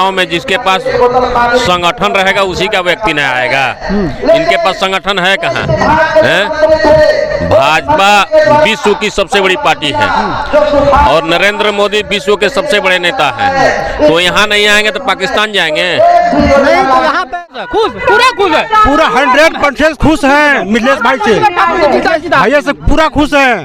गाँव में जिसके पास संगठन रहेगा उसी का व्यक्ति नहीं आएगा। इनके पास संगठन है कहाँ है? भाजपा विश्व की सबसे बड़ी पार्टी है और नरेंद्र मोदी विश्व के सबसे बड़े नेता हैं। तो यहाँ नहीं आएंगे तो पाकिस्तान जाएंगे? नहीं, तो यहाँ पे खुश है, पूरा 100% खुश हैं मिथिलेश भाई से, भैया से पूरा खुश हैं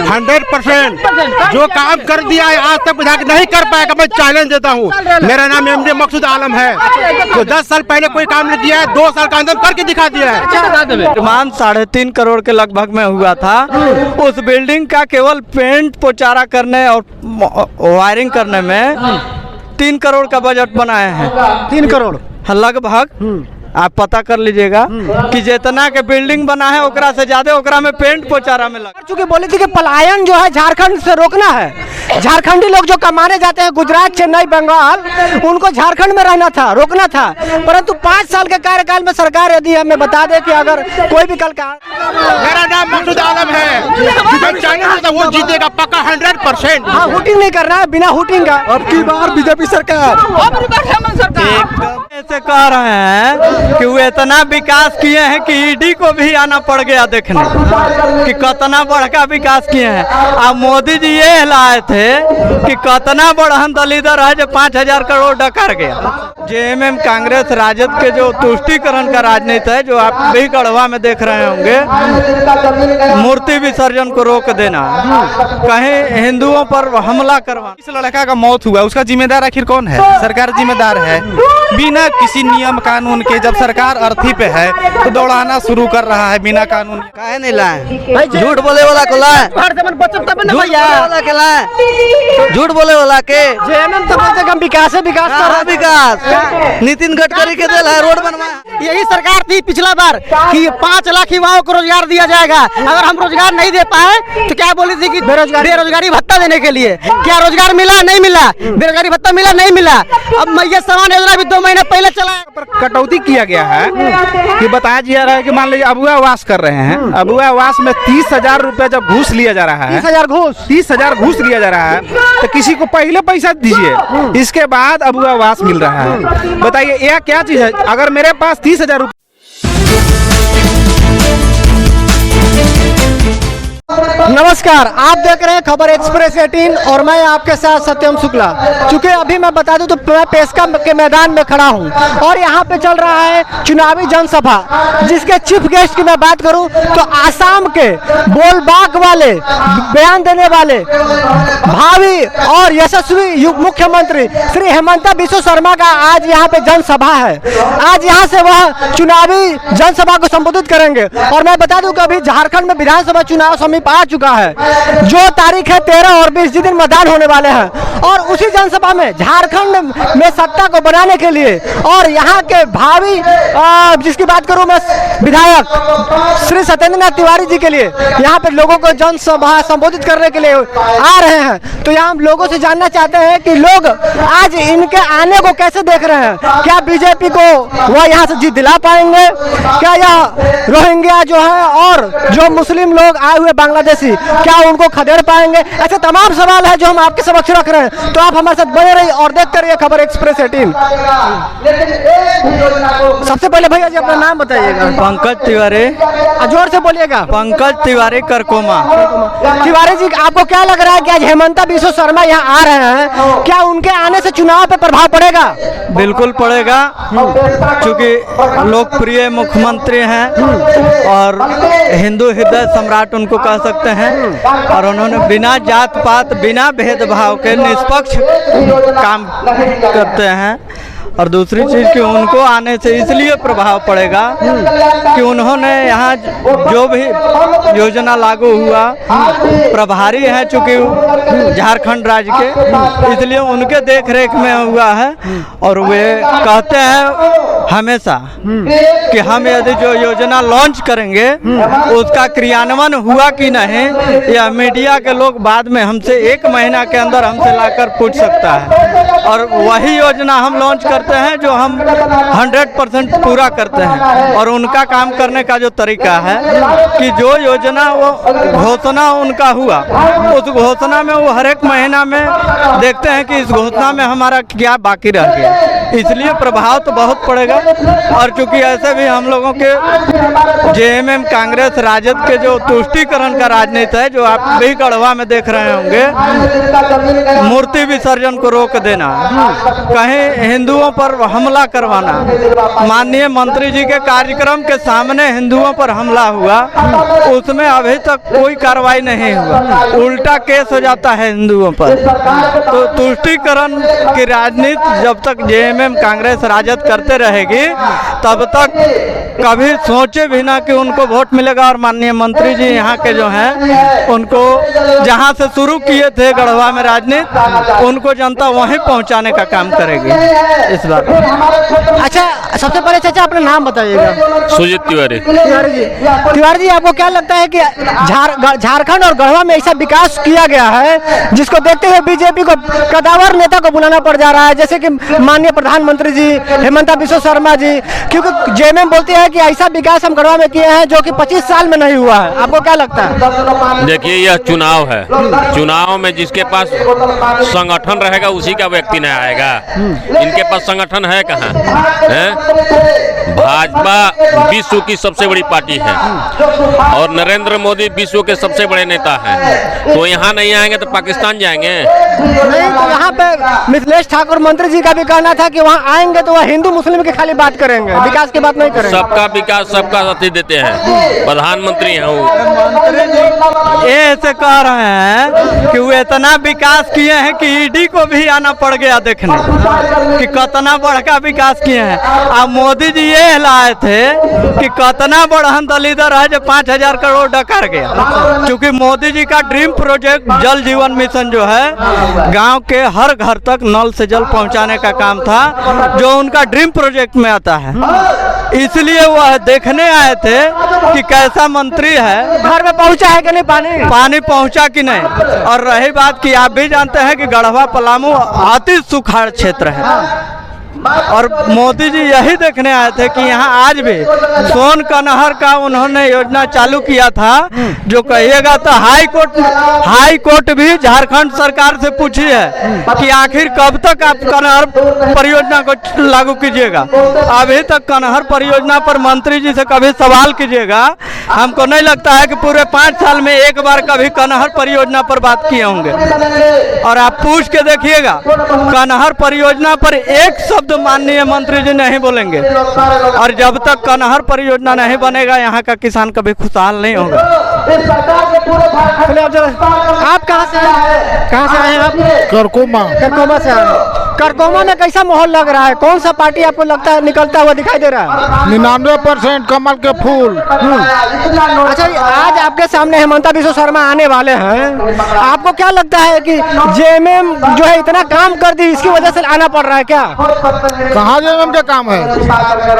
100%। जो काम कर दिया है आज तक विधायक नहीं कर पाएगा, मैं चैलेंज देता हूँ। मेरा नाम एमडी मकसूद आलम है। तो 10 साल पहले कोई काम नहीं किया है, 2 साल का अंदर करके दिखा दिया है। निर्माण 3.5 करोड़ के लगभग में हुआ था। उस बिल्डिंग का केवल पेंट पोचारा करने और वायरिंग करने में 3 करोड़ का बजट बनाए हैं। 3 करोड़ लगभग आप पता कर लीजिएगा कि जितना के बिल्डिंग बना है ओकरा से ज्यादा ओकरा में पेंट पोचारा में लगा। चूंकि बोली थी कि पलायन जो है झारखंड से रोकना है। झारखंडी लोग जो कमाने जाते हैं गुजरात, चेन्नई, बंगाल, उनको झारखंड में रहना था, रोकना था। परंतु 5 साल के कार्यकाल में सरकार यदि हमें बता दे कि अगर कोई भी कल का मेरा नाम मकसूद आलम है, वो जीतेगा पक्का 100%। हाँ, हुटिंग नहीं करना है, बिना हुटिंग का। अब की बार बीजेपी सरकार ऐसे कह रहे हैं कि वो इतना विकास किए हैं कि ईडी को भी आना पड़ गया देखने कि कितना बड़का विकास किए हैं। अब मोदी जी ये लाए थे कि कितना बड़हन दलिदर है जो 5000 करोड़ डकर गया। जेएमएम कांग्रेस राजद के जो तुष्टीकरण का राजनीति है, जो आप भी गढ़वा में देख रहे होंगे, मूर्ति विसर्जन को रोक देना, कहीं हिंदुओं पर हमला करवाना। इस लड़का का मौत हुआ, उसका जिम्मेदार आखिर कौन है? सरकार जिम्मेदार है। बिना किसी नियम कानून के जब सरकार अर्थी पे है तो दौड़ाना शुरू कर रहा है बिना कानून। काहे नहीं लाए? झूठ बोले वाला को लाए, झूठ बोले वाला के जेएमएम तो बोलते हम विकास है, विकास कर रहा है। विकास नितिन गडकरी के दिल है, रोड बनवाया। यही सरकार थी पिछला बार कि 5 लाख युवाओं को रोजगार दिया जाएगा। अगर हम रोजगार नहीं दे पाए तो क्या बोली थी कि बेरोजगारी भत्ता देने के लिए। क्या रोजगार मिला? नहीं मिला। बेरोजगारी भत्ता मिला? नहीं मिला। अब मैया समान योजना भी 2 महीने पहले चला। कटौती किया गया है कि बताया जा रहा है कि मान लीजिए अबुआ आवास कर रहे हैं, अबुआ आवास में 30,000 रुपया जब घूस लिया जा रहा है, 30,000 घूस लिया जा रहा है, तो किसी को पहले पैसा दीजिए, इसके बाद अबुआ आवास मिल रहा है। बताइए यह क्या चीज है? अगर मेरे पास 30,000 रुपये। नमस्कार, आप देख रहे हैं खबर एक्सप्रेस 18 और मैं आपके साथ सत्यम शुक्ला। चूंकि अभी मैं बता दूं तो मैं पेशका के मैदान में खड़ा हूं और यहां पे चल रहा है चुनावी जनसभा, जिसके चीफ गेस्ट की मैं बात करूं तो आसाम के बोलबाग वाले, बयान देने वाले भावी और यशस्वी मुख्यमंत्री श्री हेमंत बिस्वा शर्मा का आज यहाँ पे जनसभा है। आज यहाँ से वह चुनावी जनसभा को संबोधित करेंगे। और मैं बता दूं कि अभी झारखंड में विधानसभा चुनाव समीप आ चुका है। जो तारीख है 13 और 20 जिस दिन मतदान होने वाले हैं, और उसी जनसभा में झारखंड में सत्ता को बनाने के लिए और यहाँ के भावी जिसकी बात करूं मैं विधायक श्री सत्येंद्र नाथ तिवारी जी के लिए यहाँ पे लोगों को जनसभा संबोधित करने के लिए आ रहे हैं। तो यहाँ हम लोगों से जानना चाहते हैं कि लोग आज इनके आने को कैसे देख रहे हैं। क्या बीजेपी को वह यहाँ से जीत दिला पाएंगे? क्या यह रोहिंग्या जो है और जो मुस्लिम लोग आए हुए बांग्लादेशी, क्या उनको खदेड़ पाएंगे? ऐसे तमाम सवाल है जो हम आपके समक्ष रख रहे हैं। तो आप हमारे साथ बने रहिए और देखते रहिए खबर एक्सप्रेस 18। सबसे पहले भैया जी अपना नाम बताइएगा। पंकज तिवारी। जोर से बोलिएगा। पंकज तिवारी करकोमा। तिवारी जी, आपको क्या लग रहा है कि आज हेमंत बिस्वा शर्मा यहाँ आ रहे हैं, क्या उनके आने से चुनाव पे प्रभाव पड़ेगा? बिल्कुल पड़ेगा, क्योंकि लोकप्रिय मुख्यमंत्री हैं और हिंदू हृदय सम्राट उनको कह सकते हैं। और उन्होंने बिना जात पात, बिना भेदभाव के निष्पक्ष काम करते हैं। और दूसरी चीज़ कि उनको आने से इसलिए प्रभाव पड़ेगा कि उन्होंने यहाँ जो भी योजना लागू हुआ, प्रभारी हैं चूँकि झारखंड राज्य के, इसलिए उनके देख रेख में हुआ है। और वे कहते हैं हमेशा कि हम यदि जो योजना लॉन्च करेंगे उसका क्रियान्वयन हुआ कि नहीं, या मीडिया के लोग बाद में हमसे 1 महीना के अंदर हमसे लाकर पूछ सकता है। और वही योजना हम लॉन्च करते हैं जो हम 100% पूरा करते हैं। और उनका काम करने का जो तरीका है कि जो योजना वो घोषणा उनका हुआ, उस घोषणा में वो हर एक महीना में देखते हैं कि इस घोषणा में हमारा क्या बाकी रह गया, इसलिए प्रभाव तो बहुत पड़ेगा। और चूंकि ऐसे भी हम लोगों के जेएमएम कांग्रेस राजद के जो तुष्टीकरण का राजनीति है, जो आप भी गढ़वा में देख रहे होंगे, मूर्ति विसर्जन को रोक देना, कहीं हिंदुओं पर हमला करवाना, माननीय मंत्री जी के कार्यक्रम के सामने हिंदुओं पर हमला हुआ, उसमें अभी तक कोई कार्रवाई नहीं हुआ, उल्टा केस हो जाता है हिंदुओं पर। तो तुष्टीकरण की राजनीति जब तक जेएमएम कांग्रेस राजद करते रहेगी तब तक कभी सोचे भी ना कि उनको वोट मिलेगा। और माननीय मंत्री जी यहाँ के जो हैं, उनको जहाँ से शुरू किए थे गढ़वा में राजनीति, उनको जनता वहीं पहुँचाने का काम करेगी इस बार। अच्छा, सबसे पहले चाचा अपना नाम बताइएगा। सुजीत तिवारी। तिवारी जी, आपको क्या लगता है कि झारखंड और गढ़वा में ऐसा विकास किया गया है जिसको देखते हुए बीजेपी को कदावर नेता को बुलाना पड़ जा रहा है, जैसे कि माननीय प्रधानमंत्री जी, हेमंता बिस्वा शर्मा जी, क्योंकि जेएमएम बोलती है कि ऐसा विकास हम गढ़वा में किए हैं जो कि 25 साल में नहीं हुआ है। आपको क्या लगता है? देखिए, यह चुनाव है, चुनाव में जिसके पास संगठन रहेगा उसी का व्यक्ति नहीं आएगा। इनके पास संगठन है कहाँ है? भाजपा विश्व की सबसे बड़ी पार्टी है और नरेंद्र मोदी विश्व के सबसे बड़े नेता हैं। तो यहाँ नहीं आएंगे तो पाकिस्तान जाएंगे? नहीं, तो यहाँ पे मिथिलेश ठाकुर मंत्री जी का भी कहना था कि वहाँ आएंगे तो वह हिंदू मुस्लिम की खाली बात करेंगे, विकास की बात नहीं करेंगे। सबका विकास सबका साथी देते हैं, प्रधानमंत्री हैं वो। मंत्री जी ये ऐसे कह रहे हैं कि वो इतना विकास किए हैं कि ईडी को भी आना पड़ गया देखने कि कितना बड़का विकास किए हैं। अब मोदी जी ये लाए थे कि कितना बड़हन दलिदर है जो 5000 करोड़ डकार गया, क्योंकि मोदी जी का ड्रीम प्रोजेक्ट जल जीवन मिशन जो है, गांव के हर घर तक नल से जल पहुंचाने का काम था, जो उनका ड्रीम प्रोजेक्ट में आता है। इसलिए वह देखने आए थे कि कैसा मंत्री है, घर में पहुंचा है कि नहीं पानी पहुंचा कि नहीं। और रही बात कि आप भी जानते हैं कि गढ़वा पलामू अति सुखाड़ क्षेत्र है, और मोदी जी यही देखने आए थे कि यहाँ आज भी सोन कनहर का उन्होंने योजना चालू किया था, जो कहिएगा तो हाई कोर्ट भी झारखंड सरकार से पूछी है कि आखिर कब तक आप कनहर परियोजना को लागू कीजिएगा। अभी तक कनहर परियोजना पर मंत्री जी से कभी सवाल कीजिएगा, हमको नहीं लगता है कि पूरे 5 साल में एक बार कभी कनहर परियोजना पर बात किए होंगे। और आप पूछ के देखिएगा, कनहर परियोजना पर एक शब्द माननीय मंत्री जी नहीं बोलेंगे। और जब तक कनहर परियोजना नहीं बनेगा, यहाँ का किसान कभी खुशहाल नहीं होगा। आप कहाँ से आए हैं? आप करकोमा से आए। करकोमा में कैसा माहौल लग रहा है? कौन सा पार्टी आपको लगता है निकलता हुआ दिखाई दे रहा है? 99% कमल के फूल। अच्छा, आज आपके सामने हेमंता बिस्वा शर्मा आने वाले हैं, आपको क्या लगता है कि जेएमएम जो है इतना काम कर दी, इसकी वजह से आना पड़ रहा है क्या? कहाँ जेएमएम का काम है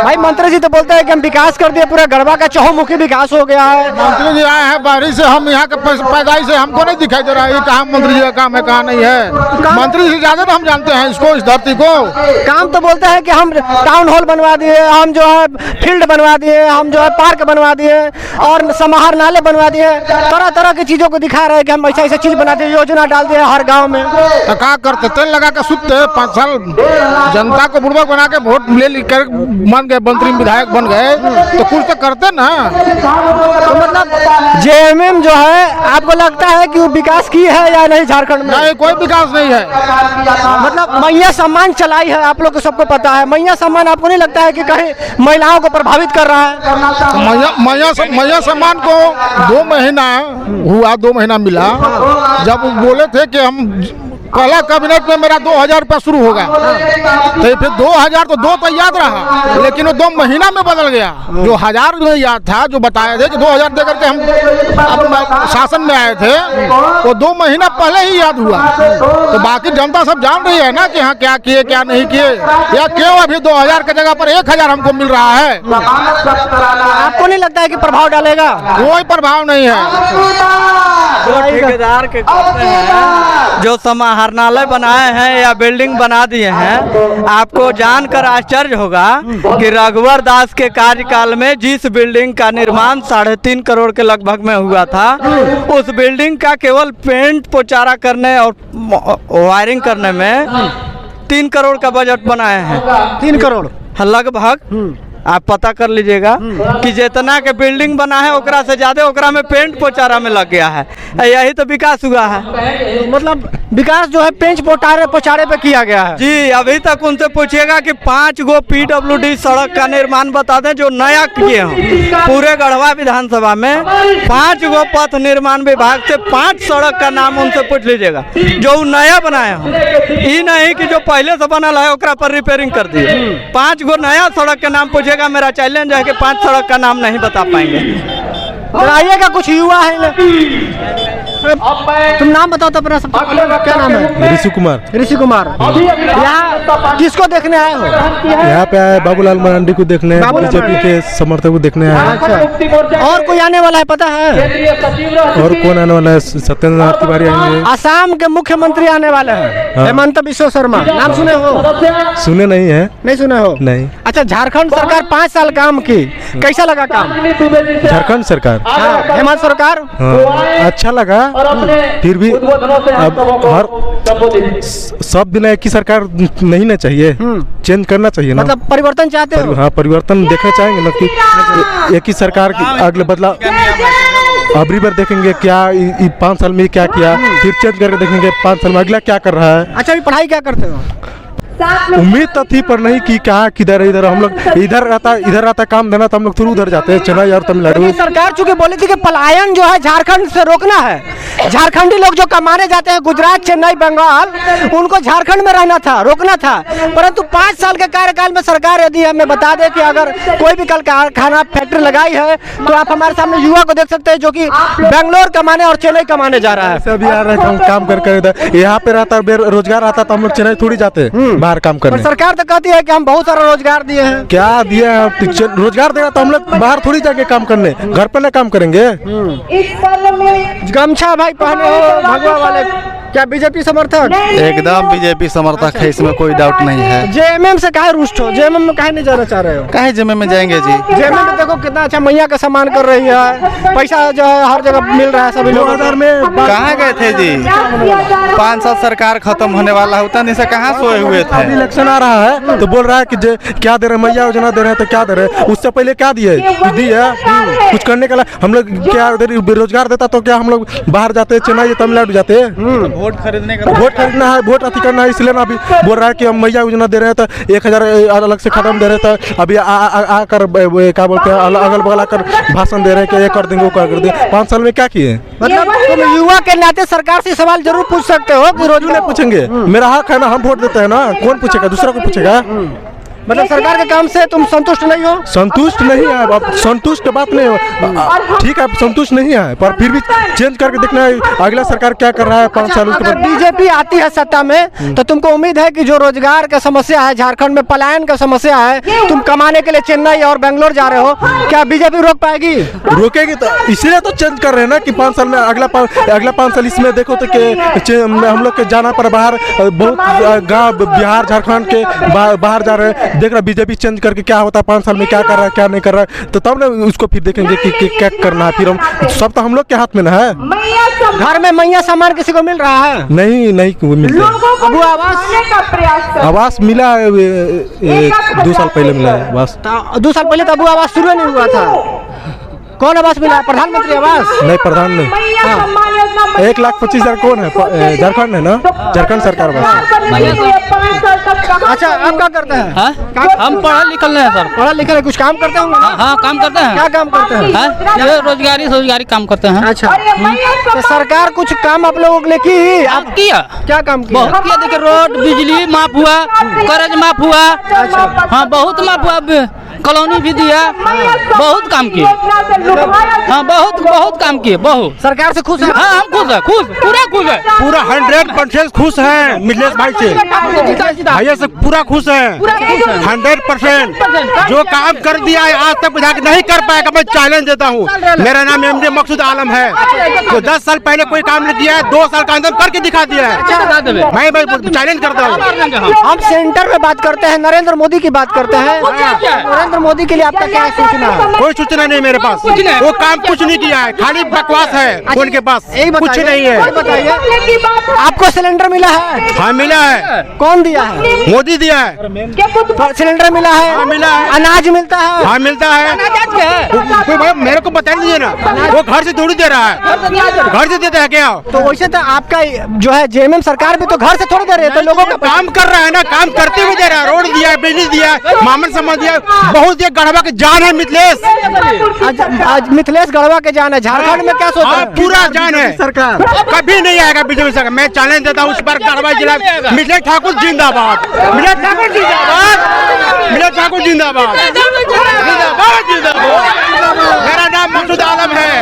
भाई? मंत्री जी तो बोलते हैं कि हम विकास कर दिए, पूरा गढ़वा का चहुमुखी विकास हो गया है। मंत्री जी आए हैं बाहरी से, हम यहाँ के पैदाइश से हमको नहीं दिखाई दे रहा है कहाँ मंत्री जी का काम है कहाँ नहीं है। मंत्री जी ज्यादा हम जानते हैं इसको, इस धरती को। काम तो बोलते हैं कि हम टाउन हॉल बनवा दिए, हम जो है फील्ड बनवा दिए, हम जो है पार्क बनवा दिए और समाहर नाले बनवा दिए, तरह तरह की चीजों को दिखा रहे हैं कि हम ऐसा चीज बना दिए, योजना डाल दिए हर गाँव में। तो क्या करते, तेल लगा के सुनते 5 साल जनता को बुड़बक बना के वोट ले कर बन गए, मंत्री विधायक बन गए, तो कुछ तो करते ना। तो मतलब जेएमएम जो है, आपको लगता है कि वो विकास की है या नहीं झारखंड में? नहीं, कोई विकास नहीं है। मतलब मैया सम्मान चलाई है, आप लोग को सबको पता है। मैया सम्मान आपको नहीं लगता है कि कहीं महिलाओं को प्रभावित कर रहा है? मैया सम्मान को 2 महीना हुआ, 2 महीना मिला। जब बोले थे कि हम कल कैबिनेट में मेरा 2000 रुपया शुरू होगा, तो फिर 2000 तो 2 तो याद रहा, लेकिन वो 2 महीना में बदल गया। जो 1000 में याद था, जो बताए थे कि 2000 दे करके हम अब शासन में आए थे, वो 2 महीना पहले ही याद हुआ। तो बाकी जनता सब जान रही है ना कि हाँ क्या किए क्या नहीं किए, या क्यों अभी 2000 की जगह पर 1000 हमको मिल रहा है। आपको नहीं लगता है कि प्रभाव डालेगा? कोई प्रभाव नहीं है। जो ठेकेदार के कहते हैं, जो समाहरणालय बनाए हैं या बिल्डिंग बना दिए हैं, आपको जानकर आश्चर्य होगा कि रघुवर दास के कार्यकाल में जिस बिल्डिंग का निर्माण 3.5 करोड़ के लगभग में हुआ था, उस बिल्डिंग का केवल पेंट पोचारा करने और वायरिंग करने में 3 करोड़ का बजट बनाए हैं। 3 करोड़ लगभग आप पता कर लीजिएगा कि जितना के बिल्डिंग बना है ओकरा से ज्यादा ओकरा में पेंट पोचारा में लग गया है। यही तो विकास हुआ है। मतलब विकास जो है पेंच पोचारे पे किया गया है। जी, अभी तक उनसे पूछिएगा कि 5 गो PWD सड़क का निर्माण बता दें जो नया किए हों। पूरे गढ़वा विधानसभा में 5 गो पथ निर्माण विभाग से 5 सड़क का नाम उनसे पूछ लीजिएगा जो नया बनाए हों। ये नहीं कि जो पहले से बनल है ओकरा पर रिपेयरिंग कर दिए। 5 गो नया सड़क के नाम पूछेगा, मेरा चैलेंज है कि 5 सड़क का नाम नहीं बता पाएंगे। बताइएगा, कुछ युवा है। तुम नाम बताओ तो अपना, क्या नाम है? ऋषि कुमार। ऋषि कुमार, यहाँ किसको देखने आए हो? यहाँ पे आए बाबूलाल मरांडी को देखने, बीजेपी के समर्थक को देखने आए। अच्छा, और कोई आने वाला है पता है? और कौन आने वाला है? सत्येंद्र नाथ तिवारी आएंगे। आसाम के मुख्यमंत्री आने वाले हैं, हेमंत बिश्व शर्मा। नाम सुने हो? सुने नहीं है। नहीं सुने हो? नहीं। अच्छा, झारखंड सरकार 5 साल काम की, कैसा लगा काम? झारखंड सरकार, हेमंत सरकार, अच्छा लगा। फिर भी अब हर सब दिन एक ही सरकार नहीं ना चाहिए, चेंज करना चाहिए ना। मतलब परिवर्तन चाहते हो? हाँ, परिवर्तन देखना चाहेंगे ना कि एक ही सरकार की अगले बदलाव। अगली बार देखेंगे क्या 5 साल में क्या किया, फिर चेंज करके देखेंगे 5 साल में अगला क्या कर रहा है। अच्छा, अभी पढ़ाई क्या करते हो? उम्मीद तो थी पर नहीं कि कहाँ किधर इधर हम लोग इधर रहता काम देना तो हम लोग थोड़ी उधर जाते हैं, चेन्नई और तमिलनाडु। सरकार चूंकि बोली थी कि पलायन जो है झारखंड से रोकना है, झारखंडी लोग जो कमाने जाते हैं गुजरात, चेन्नई, बंगाल, उनको झारखंड में रहना था, रोकना था। परंतु 5 साल के कार्यकाल में सरकार यदि हमें बता दे कि अगर कोई भी कल कारखाना फैक्ट्री लगाई है तो आप हमारे सामने युवा को देख सकते हैं जो कि बेंगलोर कमाने और चेन्नई कमाने जा रहा है। अभी आ रहे थे हम काम कर यहाँ पे रहता बेरोजगार आता तो हम लोग चेन्नई थोड़ी जाते बाहर काम करने। सरकार तो कहती है कि हम बहुत सारा रोजगार दिए हैं। क्या दिए हैं? रोजगार देगा तो हम लोग बाहर थोड़ी जाके काम करने, घर पे ना काम करेंगे। गमछा भाई पहने हो भगवा वाले, क्या बीजेपी समर्थक? एकदम बीजेपी समर्थक है, इसमें कोई डाउट नहीं है। जेएमएम से काहे रुष्ट हो? जेएमएम में काहे नहीं जाना चाह रहे हो? काहे जेएमएम में जाएंगे जी? जेएमएम में देखो कितना अच्छा मैया का सम्मान कर रही है, पैसा जो है हर जगह मिल रहा है सभी लोग। 2000 में कहाँ गए थे जी? 5 साल सरकार खत्म होने वाला होता नहीं से कहाँ सोए हुए थे? इलेक्शन आ रहा है तो बोल रहा है कि क्या दे रहे, मैया योजना दे रहे हैं तो क्या दे रहे हैं? उससे पहले क्या दिए? कुछ करने के लिए हम लोग क्या बेरोजगार देता तो क्या हम लोग बाहर जाते, चेन्नई तमिलनाडु जाते? वोट खरीदने का, वोट खरीदना है, वोट अति करना है, इसलिए ना अभी बोल रहा है कि हम मैया योजना दे रहे हैं तो 1000 अलग से खत्म दे रहे थे। अभी आकर क्या बोलते हैं अगल बगल आकर भाषण दे रहे हैं कि ये कर देंगे वो कर देंगे। 5 साल में क्या किए? मतलब तुम युवा के नाते सरकार से सवाल जरूर पूछ सकते हो कि रोज नहीं पूछेंगे, मेरा हक है ना, हम वोट देते हैं ना, कौन पूछेगा? दूसरा को पूछेगा? मतलब सरकार के काम से तुम संतुष्ट नहीं हो? संतुष्ट नहीं है, अब संतुष्ट बात नहीं हो, ठीक है संतुष्ट नहीं है, पर फिर भी चेंज करके देखना है अगला सरकार क्या कर रहा है 5 साल। अगर बीजेपी आती है सत्ता में तो तुमको उम्मीद है कि जो रोजगार का समस्या है झारखंड में, पलायन का समस्या है, तुम कमाने के लिए चेन्नई और बेंगलोर जा रहे हो, क्या बीजेपी रोक पाएगी? रोकेगी तो इसलिए तो चेंज कर रहे हैं ना कि 5 साल में अगला 5 साल इसमें देखो तो हम लोग के जाना पर बाहर, बहुत गाँव बिहार झारखंड के बाहर जा रहे हैं। देख रहा बीजेपी चेंज करके क्या होता है, 5 साल में क्या कर रहा है क्या नहीं कर रहा है, तो तब ना उसको फिर देखेंगे कि क्या करना है। फिर हम सब तो हम लोग के हाथ में ना है। घर में मैया सामान किसी को मिल रहा है? नहीं मिलता। अबू आवास मिला 2 साल पहले मिला है बस। 2 साल पहले तो अबू आवास शुरू नहीं हुआ था। कौन आवास मिला है? प्रधानमंत्री आवास? नहीं, प्रधान नहीं। 1,25,000 कौन है? झारखंड है ना, झारखंड सरकार बस। अच्छा, आप क्या करते हैं? हम पढ़ा लिखल नहीं है सर। पढ़ा लिखा है, कुछ काम करते होंगे ना? हाँ काम करते हैं। क्या काम करते हैं? ये रोजगारी काम करते हैं। अच्छा, तो सरकार कुछ काम आप लोगों के लिए की? आप किया क्या काम किया? बहुत किया। देखिए रोड बिजली माफ हुआ, कर्ज माफ हुआ। हाँ बहुत माफ हुआ, कॉलोनी भी दिया, बहुत काम किए। हाँ बहुत काम किए, बहुत। सरकार से खुश है? हाँ हम खुश है, पूरा खुश है। पूरा 100% खुश है मिथिलेश भाई से, भैया से पूरा खुश है 100%। जो काम कर दिया है आज तक विधायक नहीं कर पाएगा, मैं चैलेंज देता हूँ। मेरा नाम MD मकसूद आलम है। जो 10 साल पहले कोई काम नहीं किया है, 2 साल का अंदर करके दिखा दिया है। मैं चैलेंज करता हूँ। हम सेंटर में बात करते हैं, नरेंद्र मोदी की बात करते हैं। नरेंद्र मोदी के लिए आपका क्या सूचना है? कोई सूचना नहीं मेरे पास, वो काम कुछ नहीं किया है, खाली बकवास है उनके पास, कुछ नहीं है। बताइए, आपको सिलेंडर मिला है? हाँ मिला है। कौन दिया है? मोदी दिया है। सिलेंडर मिला है? हाँ मिला है। अनाज मिलता है? हाँ मिलता है। कोई भाई मेरे को बता दीजिए ना, वो घर से थोड़ी दे रहा है, घर से देता है क्या? तो वैसे तो आपका जो है JMM सरकार भी तो घर से थोड़ी दे रही है, तो लोगों का काम कर रहा है ना, काम करते हुए दे रहा है। रोड दिया है, बिजली दिया है, मामन समाज दिया है, बहुत ये गढ़वा की जान है मिथिलेश। आज मिथिलेश गढ़वा के जान है। झारखंड में क्या सोचा? पूरा जान है सरकार, कभी नहीं आएगा बीजेपी सरकार। मैं चैलेंज देता हूँ उस पर, गढ़वा जिला मिथिलेश ठाकुर जिंदाबाद, मिथिलेश ठाकुर जिंदाबाद, मिथिलेश ठाकुर जिंदाबाद, जिंदाबाद जिंदाबाद। मेरा नाम मकसूद आलम है।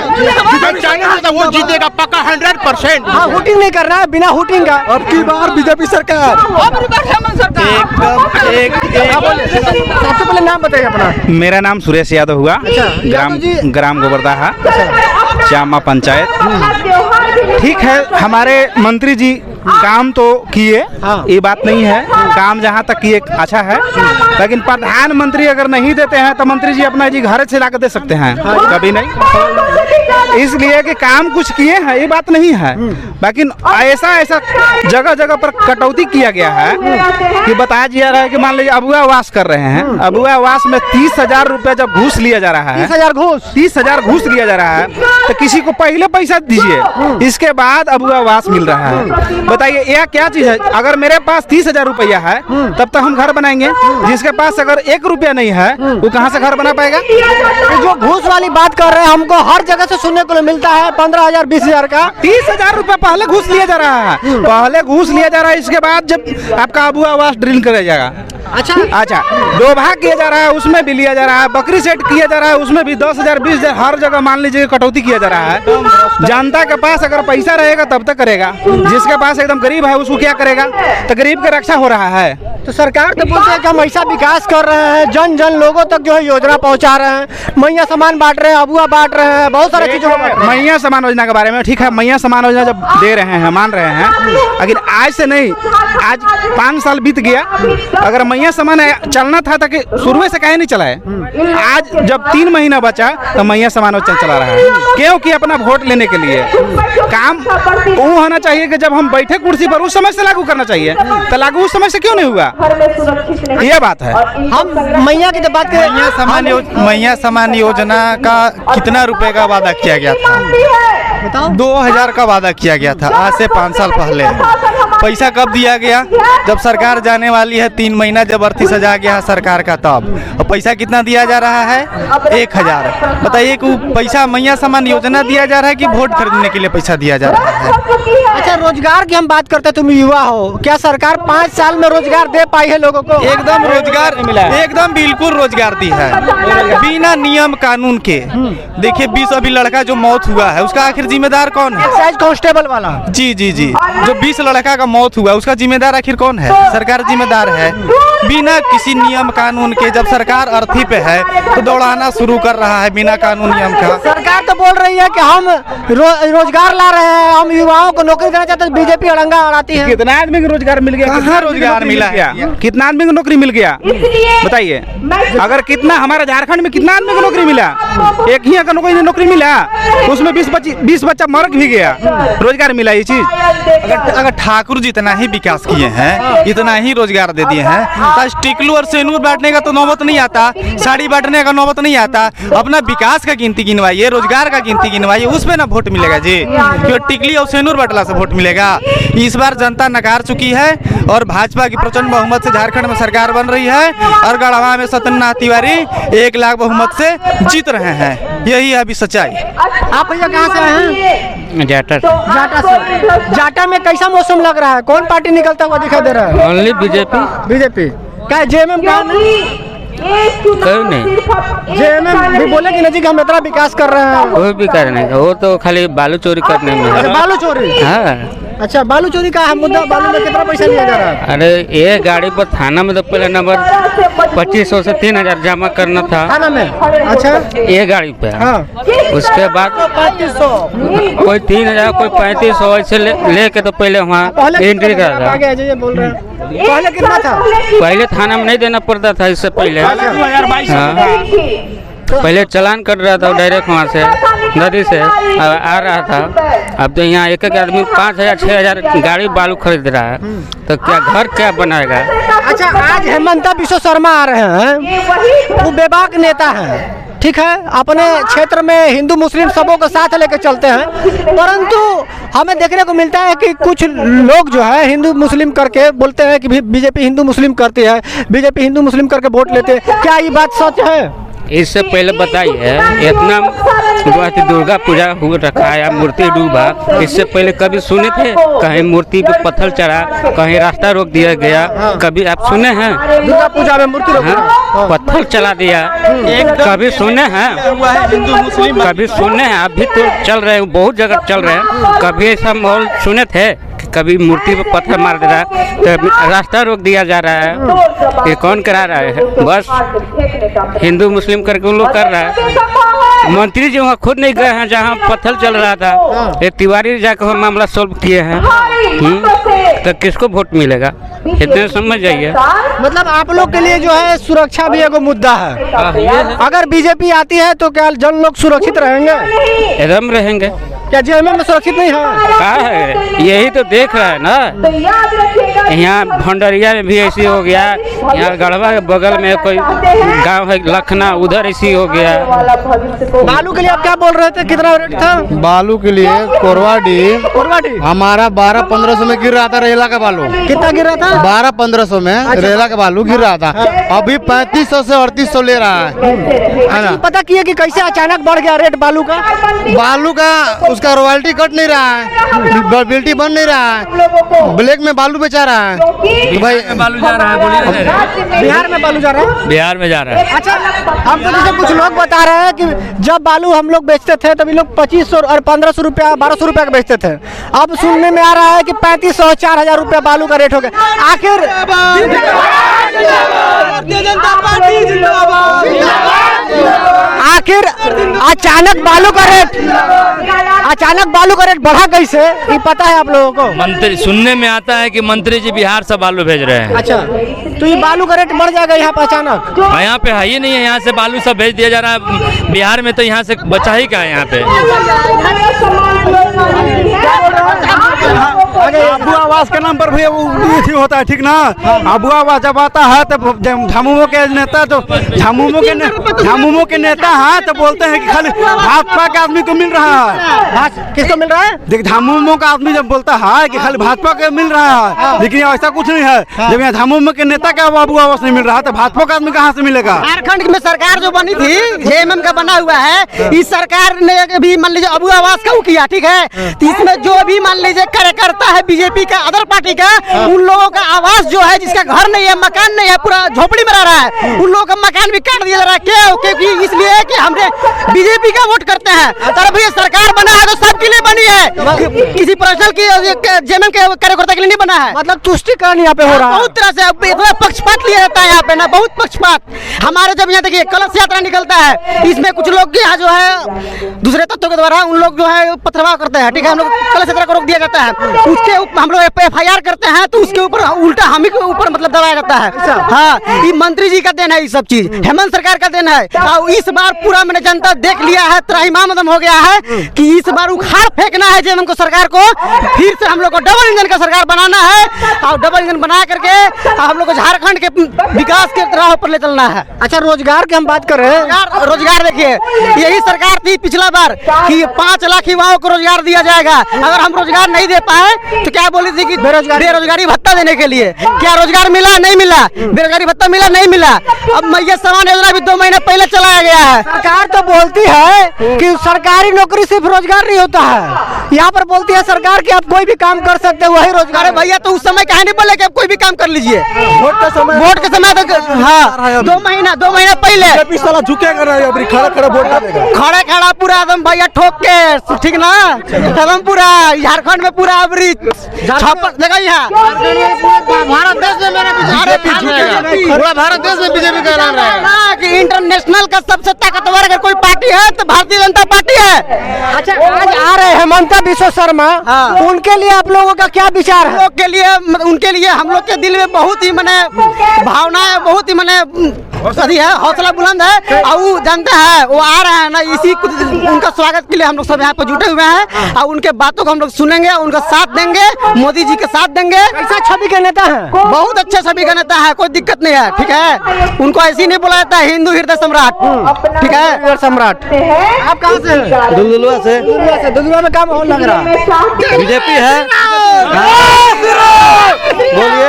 मैं चैलेंज देता हूँ, वो जीतेगा पक्का 100%। हाँ, हुटिंग नहीं करना है, बिना हुटिंग का। अब की बार बीजेपी सरकार। सबसे पहले नाम बताइए अपना। मेरा नाम सुरेश यादव हुआ, ग्राम गोबरदाहा, श्यामा पंचायत। ठीक है, हमारे मंत्री जी काम तो किए, ये बात नहीं है, काम जहाँ तक किए अच्छा है, लेकिन प्रधानमंत्री अगर नहीं देते हैं तो मंत्री जी अपना जी घर से लाकर दे सकते हैं, कभी नहीं। इसलिए कि काम कुछ किए हैं ये बात नहीं है, लेकिन ऐसा जगह जगह पर कटौती किया गया है कि बताया जा रहा है कि मान लीजिए अबुआ आवास कर रहे हैं, अबुआ आवास में 30,000 रुपया जब घूस लिया जा रहा है, 30,000 घूस लिया जा रहा है, तो किसी को पहले पैसा दीजिए, इसके बाद अबुआ आवास मिल रहा है। बताइए यह क्या चीज है? अगर मेरे पास 30,000 रुपया है तब तो हम घर बनाएंगे, जिसके पास अगर 1 रुपया नहीं है वो कहाँ से घर बना पाएगा? जो घूस वाली बात कर रहे हैं, हमको हर जगह से सुनने को मिलता है 15,000 20,000 का। 30,000 रुपया पहले घूस लिया जा रहा है, पहले घूस लिया जा रहा है, इसके बाद जब आपका अबुआ आवास ड्रिल किया जाएगा। अच्छा, 2 भाग किया जा रहा है, उसमें भी लिया जा रहा है, बकरी सेट किया जा रहा है, उसमें भी 10,000 20,000 हर जगह मान लीजिए कटौती किया जा रहा है। जनता के पास अगर पैसा रहेगा तब तक करेगा, जिसके पास एकदम गरीब है उसको क्या करेगा? तो गरीब की रक्षा हो रहा है। तो सरकार तो बोलते हैं कि हम ऐसा विकास कर रहे हैं, जन जन लोगों तक जो है योजना पहुंचा रहे हैं, मैया सामान बांट रहे हैं, अबुआ बांट रहे हैं, बहुत सारी चीजों को। मैया समान योजना के बारे में ठीक है, मैया समान योजना जब दे रहे हैं मान रहे हैं, लेकिन आज से नहीं, आज 5 साल बीत गया, अगर मैया समान चलना था ताकि शुरू से काहे नहीं चला है? आज जब 3 महीना बचा तो मैया समान चला रहा है, क्योंकि अपना वोट लेने के लिए। काम वो होना चाहिए कि जब हम बैठे कुर्सी पर उस समय से लागू करना चाहिए, तो लागू उस समय से क्यों नहीं हुआ? ये बात है। हम मैया की जब बात करें, मैया समान योजना का कितना रुपए का वादा किया गया था? बताओ। 2,000 का वादा किया गया था, आज से 5 साल पहले। पैसा कब दिया गया? जब सरकार जाने वाली है, 3 महीना जब अर्थी सजा गया है सरकार का तब। और पैसा कितना दिया जा रहा है? 1,000। बताइए कि पैसा मैया समान योजना दिया जा रहा है कि वोट खरीदने के लिए पैसा दिया जा रहा है? अच्छा, रोजगार की हम बात करते हैं, तुम युवा हो, क्या सरकार 5 साल में रोजगार दे पाई है लोगों को? एकदम रोजगार, एकदम बिल्कुल रोजगार दी है, बिना नियम कानून के। देखिए 20 अभी लड़का जो मौत हुआ है उसका आखिर जिम्मेदार कौन है? एक्साइज कांस्टेबल वाला। जी, जो 20 लड़का का मौत हुआ उसका जिम्मेदार आखिर कौन है? सरकार जिम्मेदार है। बिना किसी नियम कानून के जब सरकार अर्थी पे है तो दौड़ाना शुरू कर रहा है बिना कानून नियम का। सरकार तो बोल रही है कि हम रोजगार ला रहे हैं, हम युवाओं को नौकरी देना चाहते हैं, बीजेपी अड़ंगा अड़ाती है। कितना आदमी को रोजगार मिल गया? कहाँ रोजगार मिला है? कितना आदमी को नौकरी मिल गया बताइए? अगर कितना हमारा झारखंड में कितना आदमी को नौकरी मिला? एक ही अगर कोई नौकरी मिला उसमें 20 बच्चा मर भी गया, रोजगार मिला ये चीज। अगर ठाकुर ठाकुर जी इतना ही विकास किए हैं, इतना ही रोजगार दे दिए हैं, तो टिकलू और सेनूर बांटने का तो नौबत नहीं आता, साड़ी बांटने का नौबत नहीं आता। अपना विकास का गिनती गिनवाइए, रोजगार का गिनती गिनवाइए, उसमें ना वोट मिलेगा जी। क्यों टिकली और सेनूर बांटला से वोट मिलेगा? इस बार जनता नकार चुकी है और भाजपा की प्रचंड बहुमत से झारखंड में सरकार बन रही है और गढ़वा में सत्यनारायण तिवारी 1 लाख बहुमत से जीत रहे हैं। यही है अभी सच्चाई। आप भैया कहाँ से आए हैं? जाटा जाटा से। जाटा में कैसा मौसम लग रहा है? कौन पार्टी निकलता हुआ दिखाई दे रहा है? Only BJP. बीजेपी क्या जेएमएम का कोई नहीं। जेएमएम भी बोले कि नहीं जी हम इतना विकास कर रहे हैं। कोई भी करने का, वो तो खाली बालू चोरी करने में है। बालू चोरी? हाँ। अच्छा, बालू चोरी का मुद्दा, बालू में कितना पैसा लिया जा रहा है? अरे ये गाड़ी पर थाना में तो पहले नंबर 2500 से 3000 जमा करना था थाना में। अच्छा, ये गाड़ी पे। हाँ। उसके बाद 3500, कोई 3000 कोई 3500 ऐसे ले के तो पहले वहाँ एंट्री करा था। आगे अजय बोल रहे हैं पहले कितना था? पहले थाना में नहीं देना पड़ता था, इससे पहले। हाँ। पहले चालान कट रहा था डायरेक्ट वहाँ से नदी से आ रहा था। अब तो यहाँ एक एक आदमी 5000 6000 गाड़ी बालू खरीद रहा है, तो क्या घर क्या बनाएगा? अच्छा, आज हेमंत बिश्व शर्मा आ रहे हैं, वो बेबाक नेता हैं, ठीक है, अपने क्षेत्र में हिंदू मुस्लिम सबों को साथ लेकर चलते हैं, परंतु हमें देखने को मिलता है कि कुछ लोग जो है हिंदू मुस्लिम करके बोलते हैं कि बीजेपी हिंदू मुस्लिम करती है, बीजेपी हिंदू मुस्लिम करके वोट लेते हैं। क्या ये बात सच है? इससे पहले बताइए, इतना दुर्गा पूजा हो रखा है, मूर्ति डूबा, इससे पहले कभी सुने थे कहीं मूर्ति पे पत्थर चढ़ा, कहीं रास्ता रोक दिया गया? कभी आप सुने हैं? दुर्गा पूजा में मूर्ति हाँ, पत्थर चला दिया, कभी सुने हैं? कभी सुने हैं? अभी तो चल रहे हैं, बहुत जगह चल रहे हैं, कभी ऐसा माहौल सुने थे? कभी मूर्ति पे पत्थर मार दे रहा है, तो रास्ता रोक दिया जा रहा है, ये कौन करा रहा है? बस हिंदू मुस्लिम करके उन लोग कर रहा है। मंत्री जी वहाँ खुद नहीं गए हैं जहाँ पत्थर चल रहा था, ये तिवारी जाकर मामला सोल्व किए हैं। तो किसको वोट मिलेगा? इतने समझ जाइए। मतलब आप लोग के लिए जो है सुरक्षा भी एक मुद्दा है। अगर बीजेपी आती है तो क्या जन लोग सुरक्षित रहेंगे? एकदम रहेंगे। क्या जेएमएम में सुरक्षित नहीं है? क्या है, यही तो देख रहा है ना। यहाँ भंडरिया में भी ऐसी हो गया, यहाँ गढ़वा के बगल में कोई गांव है लखना, उधर ऐसी हो गया। बालू के लिए आप क्या बोल रहे थे, कितना रेट था? बालू के लिए कोरवाडी हमारा 1200-1500 में गिर रहा था रेला का बालू। कितना गिर रहा था? 1200-1500 में रेला का बालू गिर रहा था, अभी 3500 से 3800 ले रहा है ना। पता किया कि कैसे अचानक बढ़ गया रेट बालू का? बालू का उसका रॉयल्टी कट नहीं रहा है, बिल्टी बन नहीं रहा है, ब्लैक में बालू बेचा रहा है। तो भाई बालू जा रहा है, बोलिए। बिहार में बालू जा रहा है? बिहार में जा रहा है। अच्छा, हमको जैसे कुछ लोग बता रहे हैं कि जब बालू हम लोग बेचते थे तभी लोग 2500 और 1500 रुपया 1200 रुपया का बेचते थे, अब सुनने में आ रहा है कि 3500 4000 रुपया बालू का रेट हो गया। आखिर अचानक बालू का रेट बढ़ा कैसे, ये पता है आप लोगों को? मंत्री सुनने में आता है कि मंत्री जी बिहार से बालू भेज रहे हैं। अच्छा, तो ये बालू का रेट बढ़ जाएगा यहाँ पे अचानक? यहाँ पे है ही नहीं है, यहाँ से बालू सब भेज दिया जा रहा है बिहार में, तो यहाँ से बचा ही क्या है यहाँ पे? अबू आवास के नाम पर भी वो होता है, ठीक ना। अबू आवास जब आता है तो झामुमो के नेता झामुमो के नेता है तो बोलते हैं कि खाली भाजपा के आदमी को मिल रहा है। किसको मिल रहा है? देख, झामुमो का आदमी जब बोलता है कि खाली भाजपा के मिल रहा है, लेकिन ऐसा कुछ नहीं है। जब यहाँ झामुमो के नेता का अबू आवास नहीं मिल रहा तो भाजपा का आदमी कहाँ से मिलेगा? झारखंड में सरकार जो बनी थी, जेएमएम का बना हुआ है, इस सरकार ने भी मान लीजिए अबू आवास का किया, ठीक है, तो इसमें जो भी मान लीजिए कार्यकर्ता है बीजेपी का, अदर पार्टी का, उन लोगों का आवास जो है, जिसका घर नहीं है, मकान नहीं है, पूरा झोपड़ी में रह रहा है, उन लोगों का मकान भी काट दिया जा रहा है। क्यों? क्योंकि इसलिए कि हमने बीजेपी का वोट करते हैं। तब ये सरकार बना है तो सबके लिए बनी है, किसी पर्सनल की जेएमएम के कार्यकर्ता के लिए नहीं बना है। मतलब तुष्टिकरण यहाँ पे हो रहा है बहुत तरह से, इतना पक्षपात लिया जाता है यहाँ पे ना, बहुत पक्षपात। हमारे जब यहाँ देखिए कलश यात्रा निकलता है, इसमें कुछ लोग यहाँ जो है दूसरे तत्वों के द्वारा उन लोग जो है पथरवाह करते हैं, ठीक है, हम लोग कलश यात्रा को रोक दिया जाता है, उसके उसके हम लोग FIR करते हैं तो उसके ऊपर उल्टा हम ही के ऊपर मतलब दबाया जाता है। हाँ, ये मंत्री जी का देन है, ये सब चीज हेमंत सरकार का देन है। और इस बार पूरा मैंने जनता देख लिया है, त्राहिमाम हो गया है कि इस बार उखाड़ फेंकना है जेएमएम को सरकार को, फिर से हम लोग को डबल इंजन का सरकार बनाना है और डबल इंजन बना करके हम लोग को झारखंड के विकास के राह पर ले चलना है। अच्छा, रोजगार की हम बात कर रहे हैं। रोजगार देखिए, यही सरकार थी पिछला बार कि 5 लाख युवाओं को रोजगार दिया जाएगा। अगर हम रोजगार नहीं दे पाए तो क्या बोली थी कि बेरोजगारी भत्ता देने के लिए, क्या रोजगार मिला? नहीं मिला। बेरोजगारी भत्ता मिला? नहीं मिला। अब मैया समान योजना भी 2 महीने पहले चलाया गया है। सरकार तो बोलती है कि सरकारी नौकरी सिर्फ रोजगार नहीं होता है, यहाँ पर बोलती है सरकार कि आप कोई भी काम कर सकते हैं, वही रोजगार है। भैया तो उस समय कहा नहीं बोले कि आप कोई भी काम कर लीजिए, वोट के समय तक। हाँ, 2 महीना पहले साला झुकेगा नहीं, अभी खड़ा खड़ा वोट डालेगा, खड़ा पूरा एकदम भैया ठोक के, ठीक ना, एकदम पूरा झारखंड में पूरा अबरी देखा यहाँ भारत देश में पूरा भारत देश में बीजेपी का ऐलान रहा कि इंटरनेशनल का सबसे ताकतवर अगर कोई पार्टी है तो भारतीय जनता पार्टी है। अच्छा, आज आ रहे हेमंता बिश्व शर्मा, उनके लिए आप लोगों का क्या विचार है? उनके लिए हम लोग के दिल में बहुत ही मने भावना है, बहुत ही मने सही है, हौसला बुलंद है। और वो जानते हैं वो आ रहे हैं ना, इसी उनका स्वागत के लिए हम लोग सब यहाँ पर जुटे हुए हैं और उनके बातों को हम लोग सुनेंगे, उनका साथ देंगे, मोदी जी के साथ देंगे। कैसा छवि का नेता है? बहुत अच्छा छवि का नेता है, कोई दिक्कत नहीं है, ठीक है। उनको ऐसे ही नहीं बोला जाता है हिंदू हृदय सम्राट, ठीक है, सम्राट। आप कहाँ से हैं? दुलदुलवा से। दुलदुलवा में काम लग रहा है, बीजेपी है। बोलिए,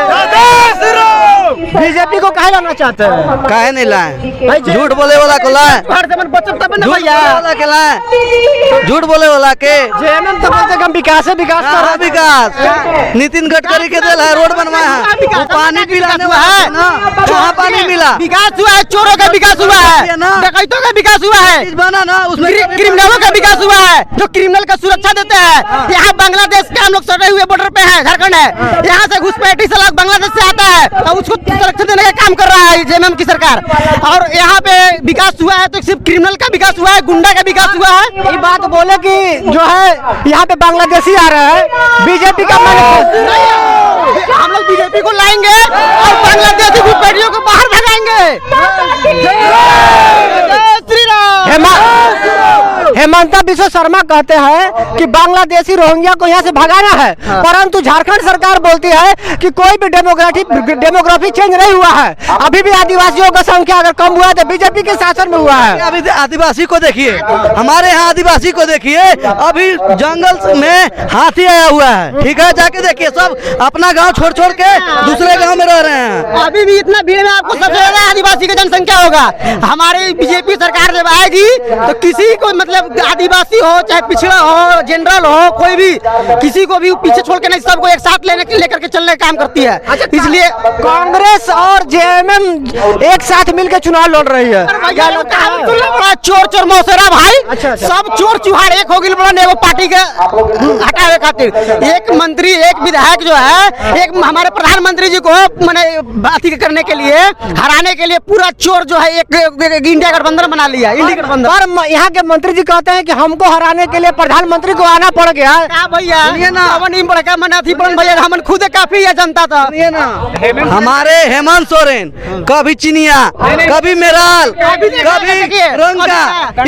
बीजेपी को काहे लाना चाहते हैं? काहे नहीं लाए? झूठ बोले वाला को लाए, झूठ बोले वाला के। जेएमएम तो बोलते हम विकास है, विकास कर रहा है। विकास नितिन गडकरी के दिल है, रोड बनवाया है, वो पानी पिलाने हुआ है ना, कहाँ पानी मिला? विकास हुआ है, चोरों का विकास हुआ है, डकैतों का विकास हुआ है, बना ना उसमें, क्रिमिनलों का विकास हुआ है, जो क्रिमिनल का सुरक्षा देते हैं। यहाँ बांग्लादेश के हम लोग सटे हुए बॉर्डर पे है, झारखंड है, यहाँ से घुसपैठी से लोग बांग्लादेश से आता है और उसको सुरक्षा देने का काम कर रहा है जेएमएम की सरकार। और यहाँ पे विकास हुआ है तो सिर्फ क्रिमिनल का विकास हुआ है, गुंडा का विकास हुआ है। ये बात बोले कि जो है यहाँ पे बांग्लादेशी आ रहा है, बीजेपी का हम लोग बीजेपी को लाएंगे और बांग्लादेशी घुसपैठियों को बाहर भगाएंगे। श्री राम। हेमंता बिश्व शर्मा कहते हैं कि बांग्लादेशी रोहिंग्या को यहाँ से भगाना है, परंतु झारखंड सरकार बोलती है कि कोई भी डेमोग्राफी चेंज नहीं हुआ है, अभी भी आदिवासियों का संख्या अगर कम हुआ है तो बीजेपी के शासन में हुआ है। अभी आदिवासी को देखिए, हमारे यहाँ आदिवासी को देखिए, अभी जंगल में हाथी आया हुआ है, ठीक है, जाके देखिए, सब अपना गांव छोड़ छोड़ के दूसरे गांव में रह रहे हैं। अभी भी इतना भीड़ में आपको सबसे ज्यादा आदिवासी की जनसंख्या होगा। हमारी बीजेपी सरकार जब आएगी तो किसी को मतलब आदिवासी हो चाहे पिछड़ा हो, जनरल हो, कोई भी किसी को भी पीछे छोड़ के नहीं, सबको एक साथ लेकर के चलने का काम करती है। इसलिए कांग्रेस और जेएमएम एक साथ मिलकर चुनाव लड़ रही है। चोर मौसेरा भाई, सब चोर चुहार एक हो गई बड़ा पार्टी के हटावे खातिर। एक मंत्री, एक विधायक जो है, एक हमारे प्रधानमंत्री जी को मैंने बात करने के लिए, हराने के लिए पूरा चोर जो है एक इंडिया गठबंधन बना लिया, इंडिया गठबंधन। और यहाँ के मंत्री जी कहते हैं कि हमको हराने के लिए प्रधानमंत्री को आना पड़ गया। भैया नहीं पड़ेगा, भैया हम खुद काफी है जनता था। हमारे हेमंत सोरेन कभी चिनिया, कभी मेराल, कभी रंगा,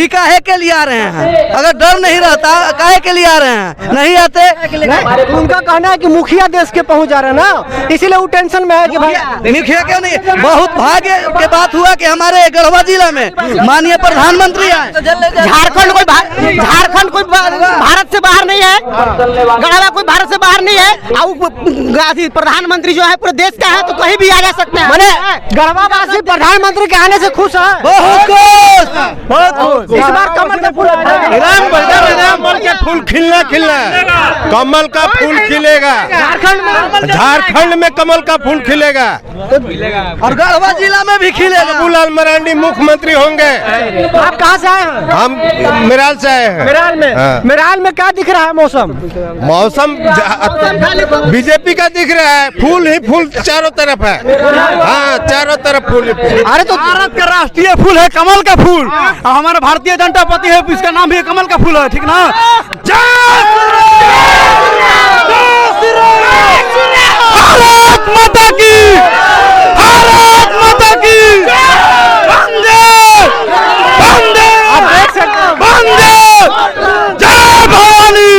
काहे के लिए आ रहे हैं? अगर डर नहीं रहता काहे के लिए आ रहे हैं? नहीं आते। उनका कहना है कि मुखिया देश के पहुंच जा रहे हैं ना, इसीलिए वो टेंशन में है कि भाई मुखिया क्यों नहीं। बहुत भाग्य के बात हुआ कि हमारे गढ़वा जिला में माननीय प्रधानमंत्री आए। झारखंड कोई भारत से बाहर नहीं है, गढ़वा कोई भारत से बाहर नहीं है। प्रधानमंत्री जो है पूरे देश का है तो कहीं भी आ जा सकते हैं। मैंने गढ़वा वासी प्रधानमंत्री के आने से खुश है, बहुत खुश। इस बार कमल का फूल खिलना कमल का फूल खिलेगा, झारखंड में कमल का फूल खिलेगा और गढ़वा जिला में भी खिलेगा। बाबूलाल मरांडी मुख्यमंत्री होंगे। आप कहाँ से आए हैं? हम मेराल से आए हैं। मेराल में? हाँ। मेराल में क्या दिख रहा है मौसम? मौसम बीजेपी का दिख रहा है, फूल ही फूल चारों तरफ है। हाँ, चारों तरफ फूल ही फूल। अरे तो भारत का राष्ट्रीय फूल है कमल का फूल, और हमारा भारतीय जनता पार्टी है, इसका नाम भी कमल का फूल है, ठीक ना? जय श्री राम। भारत माता की, भारत माता की, वंदे वंदे वंदे, जय भवानी।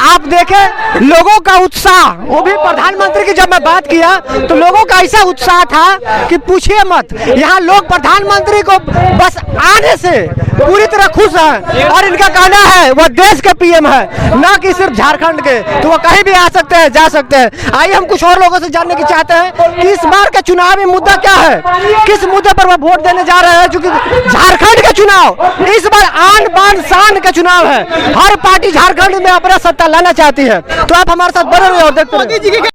आप देखें लोगों का उत्साह, वो भी प्रधानमंत्री की जब मैं बात किया तो लोगों का ऐसा उत्साह था कि पूछिए मत। यहाँ लोग प्रधानमंत्री को बस आने से पूरी तरह खुश हैं और इनका कहना है वह देश के पीएम है, ना कि सिर्फ झारखंड के, तो वो कहीं भी आ सकते हैं, जा सकते हैं। आइए हम कुछ और लोगों से जानने की चाहते हैं कि इस बार का चुनावी मुद्दा क्या है, किस मुद्दे पर वह वोट देने जा रहे हैं। क्योंकि झारखंड के चुनाव इस बार आन बान शान का चुनाव है, हर पार्टी झारखंड में अपना सत्ता लाना चाहती है। तो आप हमारे साथ बने रहिए और देखते रहिए।